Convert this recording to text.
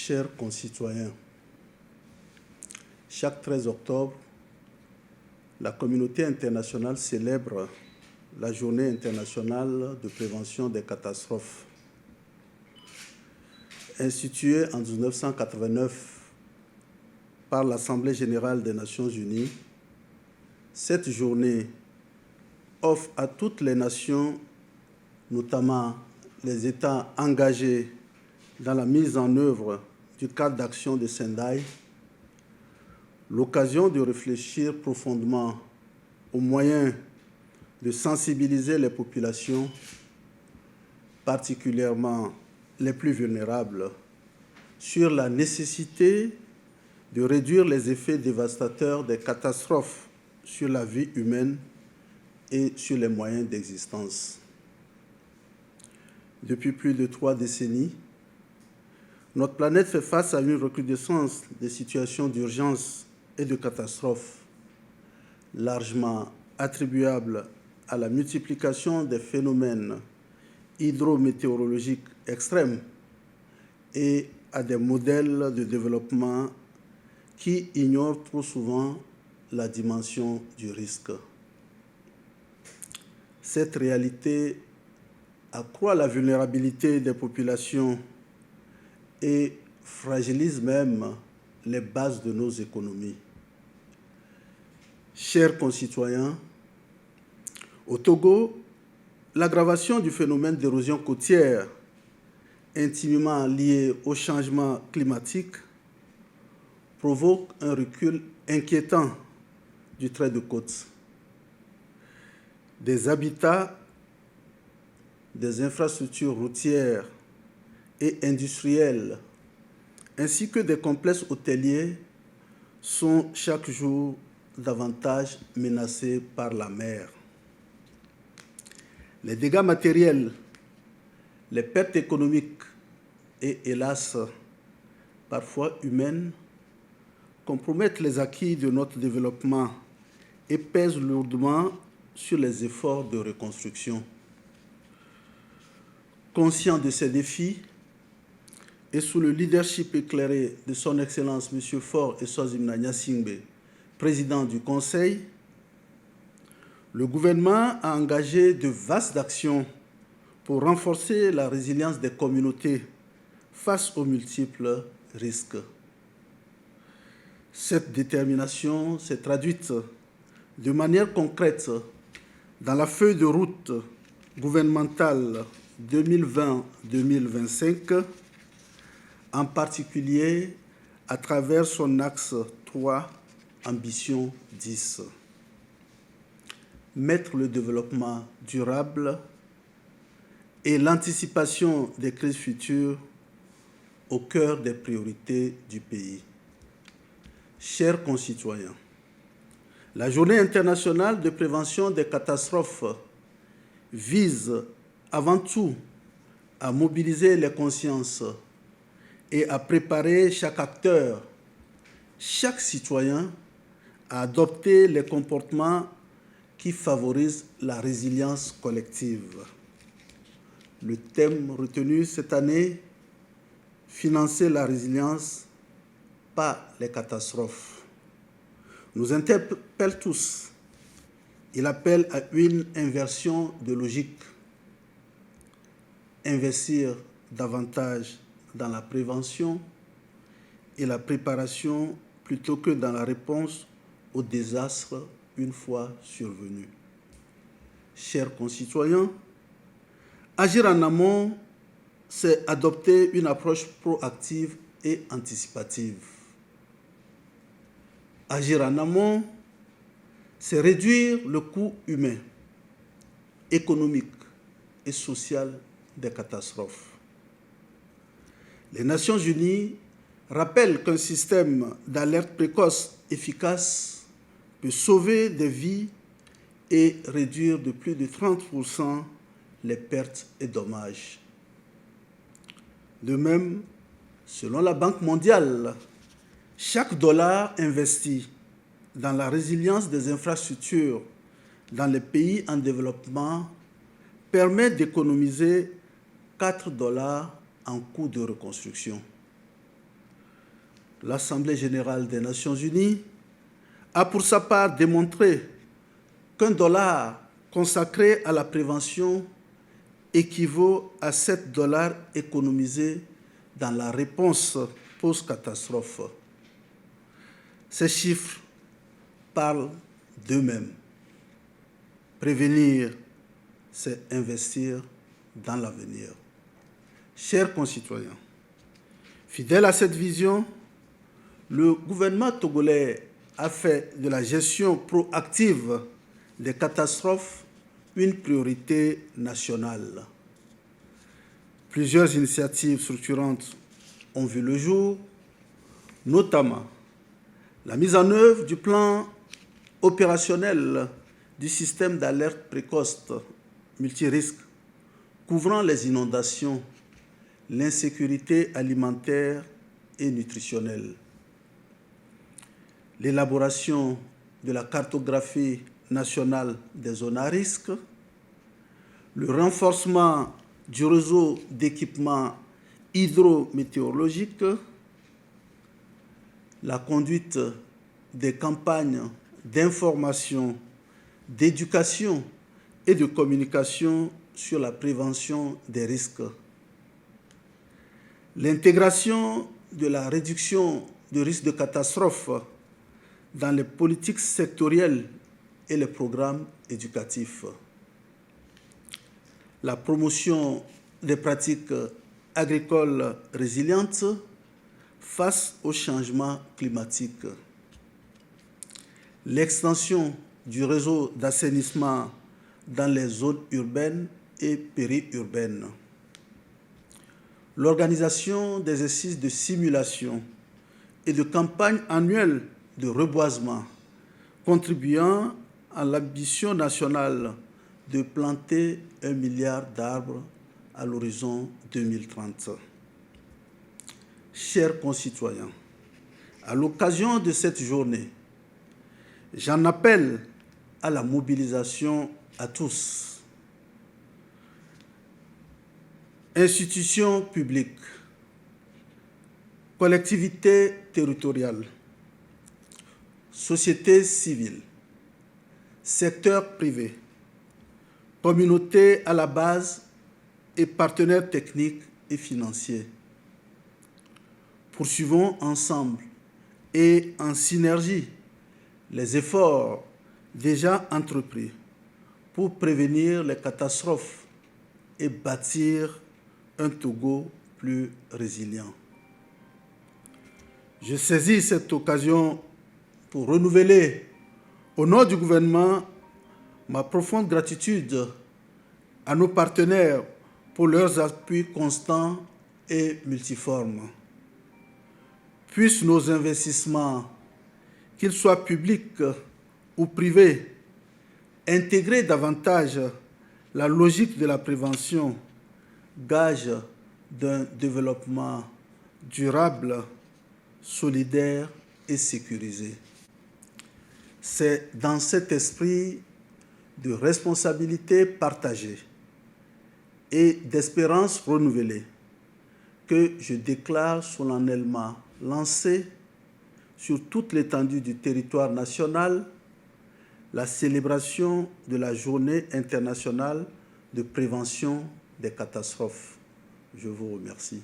Chers concitoyens, chaque 13 octobre, la communauté internationale célèbre la Journée internationale de prévention des catastrophes. Instituée en 1989 par l'Assemblée générale des Nations unies, cette journée offre à toutes les nations, notamment les États engagés dans la mise en œuvre du cadre d'action de Sendai, l'occasion de réfléchir profondément aux moyens de sensibiliser les populations, particulièrement les plus vulnérables, sur la nécessité de réduire les effets dévastateurs des catastrophes sur la vie humaine et sur les moyens d'existence. Depuis plus de 3 décennies, notre planète fait face à une recrudescence des situations d'urgence et de catastrophes, largement attribuables à la multiplication des phénomènes hydrométéorologiques extrêmes et à des modèles de développement qui ignorent trop souvent la dimension du risque. Cette réalité accroît la vulnérabilité des populations et fragilise même les bases de nos économies. Chers concitoyens, au Togo, l'aggravation du phénomène d'érosion côtière, intimement lié au changement climatique, provoque un recul inquiétant du trait de côte. Des habitats, des infrastructures routières et industrielles, ainsi que des complexes hôteliers, sont chaque jour davantage menacés par la mer. Les dégâts matériels, les pertes économiques et, hélas, parfois humaines, compromettent les acquis de notre développement et pèsent lourdement sur les efforts de reconstruction. Conscient de ces défis et sous le leadership éclairé de son Excellence M. Faure Eswazimna Gnassingbé, président du Conseil, le gouvernement a engagé de vastes actions pour renforcer la résilience des communautés face aux multiples risques. Cette détermination s'est traduite de manière concrète dans la feuille de route gouvernementale 2020-2025, en particulier à travers son axe 3, Ambition 10. Mettre le développement durable et l'anticipation des crises futures au cœur des priorités du pays. Chers concitoyens, la Journée internationale de prévention des catastrophes vise avant tout à mobiliser les consciences et à préparer chaque acteur, chaque citoyen à adopter les comportements qui favorisent la résilience collective. Le thème retenu cette année, financer la résilience, pas les catastrophes, nous interpelle tous. Il appelle à une inversion de logique. Investir davantage dans la prévention et la préparation plutôt que dans la réponse aux désastres une fois survenus. Chers concitoyens, agir en amont, c'est adopter une approche proactive et anticipative. Agir en amont, c'est réduire le coût humain, économique et social des catastrophes. Les Nations unies rappellent qu'un système d'alerte précoce efficace peut sauver des vies et réduire de plus de 30% les pertes et dommages. De même, selon la Banque mondiale, chaque dollar investi dans la résilience des infrastructures dans les pays en développement permet d'économiser $4 en coûts de reconstruction. l'Assemblée générale des Nations unies a pour sa part démontré qu'un dollar consacré à la prévention équivaut à 7 dollars économisés dans la réponse post-catastrophe. Ces chiffres parlent d'eux-mêmes. Prévenir, c'est investir dans l'avenir. Chers concitoyens, fidèle à cette vision, le gouvernement togolais a fait de la gestion proactive des catastrophes une priorité nationale. Plusieurs initiatives structurantes ont vu le jour, notamment la mise en œuvre du plan opérationnel du système d'alerte précoce multirisque couvrant les inondations, l'insécurité alimentaire et nutritionnelle, l'élaboration de la cartographie nationale des zones à risque, le renforcement du réseau d'équipements hydrométéorologiques, la conduite des campagnes d'information, d'éducation et de communication sur la prévention des risques, l'intégration de la réduction de risques de catastrophe dans les politiques sectorielles et les programmes éducatifs, la promotion des pratiques agricoles résilientes face au changement climatique, l'extension du réseau d'assainissement dans les zones urbaines et périurbaines, l'organisation d'exercices de simulation et de campagnes annuelles de reboisement contribuant à l'ambition nationale de planter 1 milliard d'arbres à l'horizon 2030. Chers concitoyens, à l'occasion de cette journée, j'en appelle à la mobilisation à tous. Institutions publiques, collectivités territoriales, société civile, secteur privé, communauté à la base et partenaires techniques et financiers. Poursuivons ensemble et en synergie les efforts déjà entrepris pour prévenir les catastrophes et bâtir un Togo plus résilient. Je saisis cette occasion pour renouveler, au nom du gouvernement, ma profonde gratitude à nos partenaires pour leurs appuis constants et multiformes. Puissent nos investissements, qu'ils soient publics ou privés, intégrer davantage la logique de la prévention, gage d'un développement durable, solidaire et sécurisé. C'est dans cet esprit de responsabilité partagée et d'espérance renouvelée que je déclare solennellement lancé sur toute l'étendue du territoire national la célébration de la Journée internationale de prévention des catastrophes. Je vous remercie.